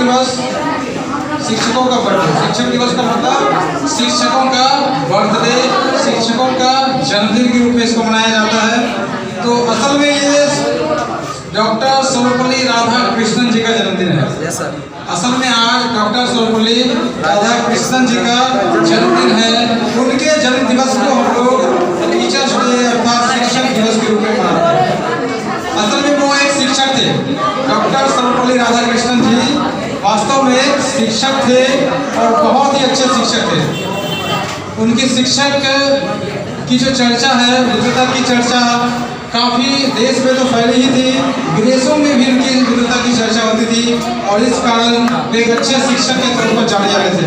दिवस शिक्षकों का बर्थडे। शिक्षक दिवस का मतलब शिक्षकों का बर्थडे, शिक्षकों का जन्मदिन के रूप में इसको मनाया जाता है। तो असल में ये डॉक्टर सर्वपल्ली राधाकृष्णन जी का जन्मदिन है। असल में आज डॉक्टर सर्वपल्ली राधाकृष्णन जी का जन्मदिन है। उनके जन्म दिवस को हम लोग टीचर्स डे अर्थात शिक्षक दिवस के रूप में मनाते हैं। असल में वो एक शिक्षक थे। डॉक्टर सर्वपल्ली राधाकृष्णन जी वास्तव में एक शिक्षक थे और बहुत ही अच्छे शिक्षक थे। उनकी शिक्षक की जो चर्चा है, विद्वता की चर्चा काफ़ी देश में तो फैली ही थी, विदेशों में भी उनकी विद्वता की चर्चा होती थी और इस कारण वे एक अच्छे शिक्षक के तौर पर जाने जाते थे।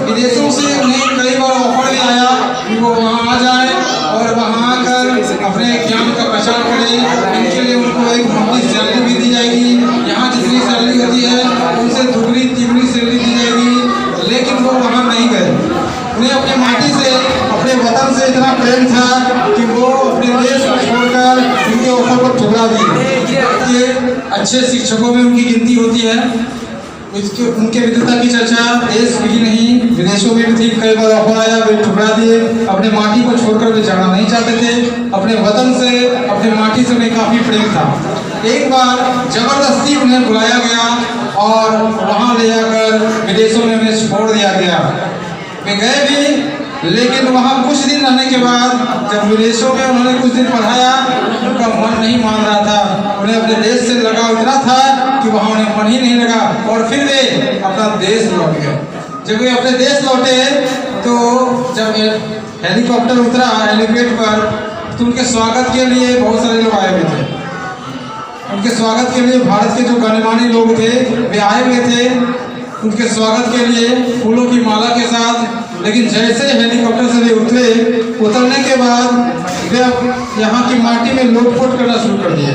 विदेशों से उन्हें कई बार ऑफर भी आया कि वो वहाँ आ जाए और वहाँ आकर अपने ज्ञान का प्रचार करें। इनके लिए उनको एक मोटी सैलरी भी दी जाएगी, यहाँ जितनी सैलरी होती है उनसे दुगनी तिगुनी सैलरी दी जाएगी। लेकिन वो वहाँ नहीं गए। उन्हें अपने माटी से, अपने वतन से इतना प्रेम था कि वो अपने देश को छोड़कर उनके ऑफर को ठुकरा दिए। अच्छे शिक्षकों में उनकी गिनती होती है। उनके विद्वता की चर्चा देश में ही नहीं विदेशों में भी थी। कई बार ऑफर आया, वे ठुकरा दिए। अपने माटी को छोड़कर वे जाना नहीं चाहते थे। अपने वतन से, अपने माटी से उन्हें काफ़ी प्रेम था। एक बार जबरदस्ती उन्हें बुलाया गया और वहाँ ले जाकर विदेशों में उन्हें छोड़ दिया गया। वे गए भी, लेकिन वहाँ कुछ दिन रहने के बाद जब विदेशों में उन्होंने कुछ दिन पढ़ाया, उनका मन नहीं मान रहा था। उन्हें अपने देश से लगाव इतना था कि वहाँ उन्हें मन ही नहीं लगा और फिर वे अपना देश लौट गए। जब वे अपने देश लौटे तो जब हेलीकॉप्टर उतरा हेलीपैड पर, तो उनके स्वागत के लिए बहुत सारे लोग आए हुए थे। उनके स्वागत के लिए भारत के जो गणमान्य लोग थे वे आए हुए थे उनके स्वागत के लिए फूलों की माला के साथ। लेकिन जैसे हेलीकॉप्टर से वे उतरने के बाद वे यहाँ की माटी में लोटपोट करना शुरू कर दिए।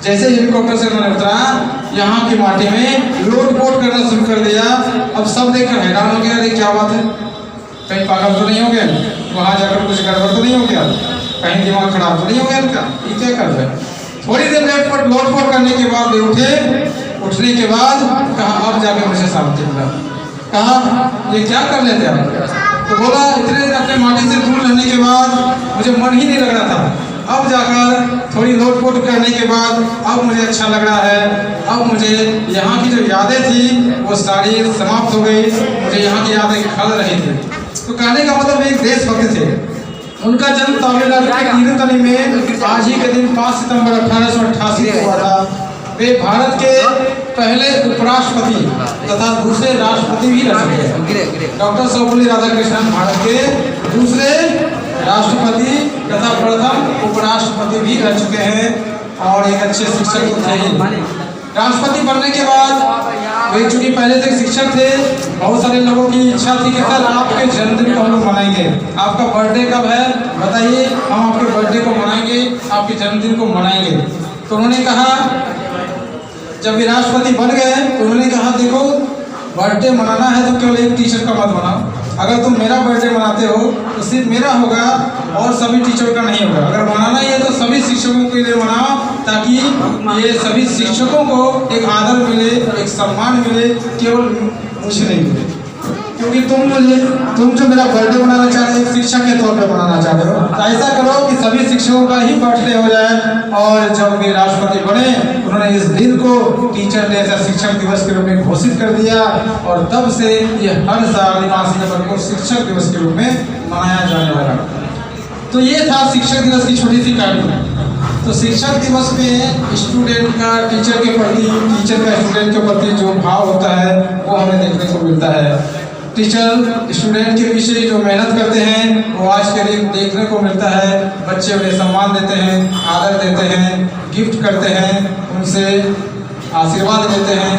जैसे हेलीकॉप्टर से उन्होंने उतरा, यहाँ की माटी में लोटपोट करना शुरू कर दिया। अब सब देखकर हैरान हो गया, अरे क्या बात है, कहीं पागल तो नहीं हो गया, वहाँ जाकर कुछ गड़बड़ तो नहीं हो गया, कहीं दिमाग खराब तो नहीं हो गया इनका, ये क्या कर रहे हैं। थोड़ी देर लोटपोट करने के बाद वे उठे। उठने के बाद कहा अब जाके मुझे शांति मिला। कहा ये क्या कर लेते आप? तो बोला इतने दिन अपने माटी से दूर रहने के बाद मुझे मन ही नहीं लग रहा था। अब जाकर थोड़ी लोटपोट करने के बाद अब मुझे अच्छा लग रहा है। अब मुझे यहाँ की जो यादें थी वो सारी समाप्त हो गई। मुझे यहाँ की यादें खल रही थी। तो कहने का मतलब एक देशभक्त थे। उनका जन्म तमिलनाडु के तिरुतनी में आज ही के दिन 5 सितंबर 1888 को हुआ था। वे भारत के पहले उपराष्ट्रपति तथा दूसरे राष्ट्रपति भी रह चुके हैं। डॉक्टर सर्वपल्ली राधाकृष्णन भारत के दूसरे राष्ट्रपति तथा प्रथम उपराष्ट्रपति भी रह चुके हैं और एक अच्छे शिक्षक थे। राष्ट्रपति बनने के बाद वे चूंकि पहले से शिक्षक थे, बहुत सारे लोगों की इच्छा थी कि सर आपके जन्मदिन को हम लोग मनाएंगे, आपका बर्थडे कब है बताइए, हम आपके बर्थडे को मनाएंगे, आपके जन्मदिन को मनाएंगे। तो उन्होंने कहा, जब वे राष्ट्रपति बन गए तो उन्होंने कहा देखो बर्थडे मनाना है तो केवल एक टीचर का मत मनाओ। अगर तुम मेरा बर्थडे मनाते हो तो सिर्फ मेरा होगा और सभी टीचर का नहीं होगा। अगर मनाना ही है तो सभी शिक्षकों के लिए मनाओ, ताकि ये सभी शिक्षकों को एक आदर मिले, एक सम्मान मिले, केवल मुझे नहीं मिले। क्योंकि तुम जो मेरा बर्थडे मनाना चाह रहे हो एक शिक्षक के तौर पर मनाना चाह रहे हो, तो ऐसा करो कि सभी शिक्षकों का ही बर्थडे हो जाए। और जब वे राष्ट्रपति बने उन्होंने इस दिन को टीचर डे या शिक्षक दिवस के रूप में घोषित कर दिया और तब से ये हर साल 5 सितंबर को शिक्षक दिवस के रूप में मनाया जाने लगा। तो ये था शिक्षक दिवस की छोटी सी कहानी। तो शिक्षक दिवस में स्टूडेंट का टीचर के प्रति, टीचर का स्टूडेंट के प्रति जो भाव होता है वो हमें देखने को मिलता है। टीचर स्टूडेंट के पीछे जो मेहनत करते हैं वो आज के दिन देखने को मिलता है। बच्चे उन्हें सम्मान देते हैं, आदर देते हैं, गिफ्ट करते हैं, उनसे आशीर्वाद लेते हैं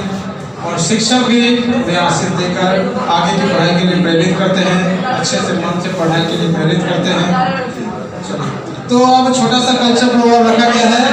और शिक्षक भी उन्हें आशीर्वाद देकर आगे की पढ़ाई के लिए प्रेरित करते हैं, अच्छे से मन से पढ़ाई के लिए प्रेरित करते हैं। तो अब छोटा सा कल्चर प्रोग्राम रखा गया है।